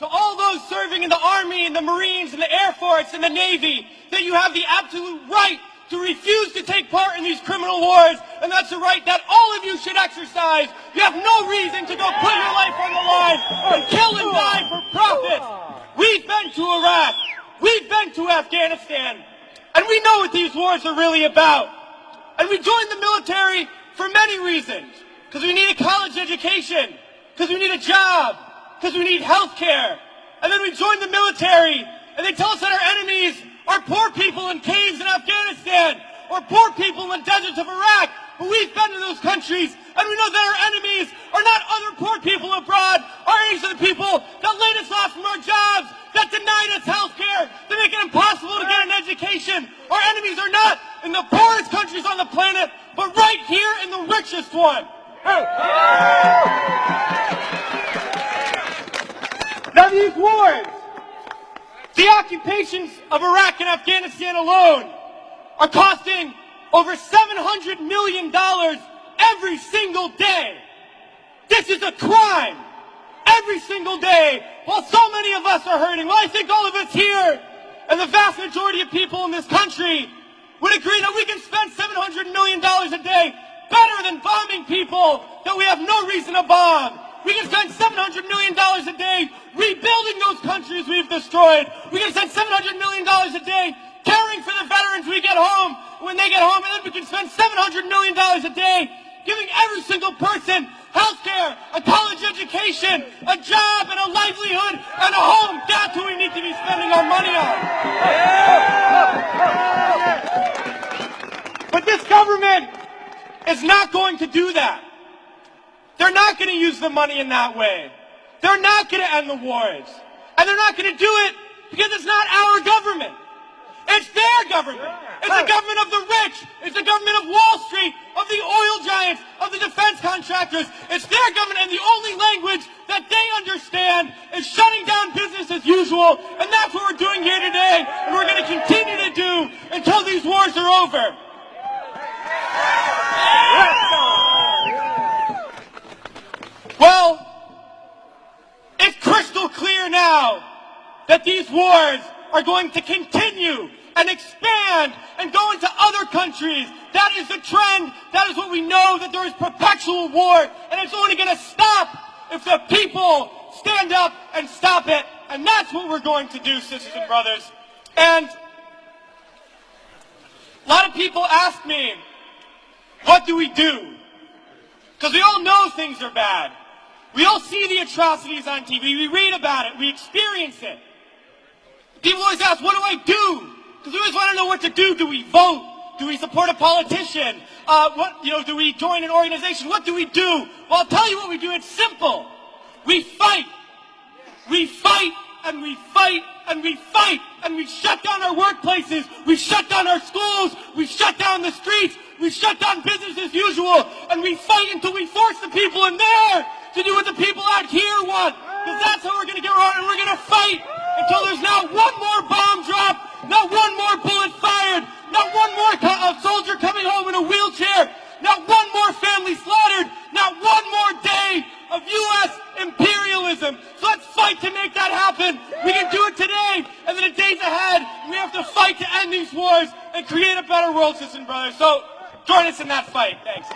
to all those serving in the Army and the Marines and the Air Force and the Navy that you have the absolute right to refuse to take part in these criminal wars, and that's a right that all of you should exercise. You have no reason to go put your life on the line and kill and die for profit. We've been to Iraq. We've been to Afghanistan. And we know what these wars are really about. And we joined the military for many reasons. Because we need a college education. Because we need a job. Because we need health care. And then we joined the military, and they tell us that our enemies are poor people in caves in Afghanistan, or poor people in the deserts of Iraq. But we've been to those countries, and we know that our enemies are not other poor people abroad. Our enemies are the people that laid us off from our jobs, that denied us health care, that make it impossible to get an education. Our enemies are not in the poorest countries on the planet, but right here in the richest one. Now these wars, the occupations of Iraq and Afghanistan alone, are costing over $700 million every single day. This is a crime. Every single day, while so many of us are hurting. Well, I think all of us here, and the vast majority of people in this country, would agree that we can spend $700 million a day better than bombing people that we have no reason to bomb. We can spend $700 million a day rebuilding those countries we've destroyed. We can spend $700 million a day caring for the veterans we get home when they get home. And then we can spend $700 million a day giving every single person health care, a college education, a job, and a livelihood, and a home. That's what we need to be spending our money on. But this government is not going to do that. They're not going to use the money in that way. They're not going to end the wars. And they're not going to do it because it's not our government. It's their government. It's the government of the rich. It's the government of Wall Street, of the oil giants, of the defense contractors. It's their government, and the only language that they understand is shutting down business as usual. And that's what we're doing here today, and we're going to continue to do until these wars are over. Well, it's crystal clear now that these wars are going to continue and expand and go into other countries. That is the trend. That is what we know, that there is perpetual war, and it's only going to stop if the people stand up and stop it. And that's what we're going to do, sisters and brothers. And a lot of people ask me, what do we do? Because we all know things are bad. We all see the atrocities on TV. We read about it. We experience it. People always ask, what do I do? Because we always want to know what to do. Do we vote? Do we support a politician? Do we join an organization? What do we do? Well, I'll tell you what we do. It's simple. We fight. We fight and we fight and we fight. And we shut down our workplaces. We shut down our schools. We shut down the streets. We shut down business as usual. And we fight until we force the people in there to do what the people out here want. Because that's how we're going to get around, and we're going to fight until there's not one more bomb drop, not one more bullet fired, not one more soldier coming home in a wheelchair, not one more family slaughtered, not one more day of U.S. imperialism. So let's fight to make that happen. We can do it today, and then the days ahead, we have to fight to end these wars and create a better world, sisters and brothers. So join us in that fight. Thanks.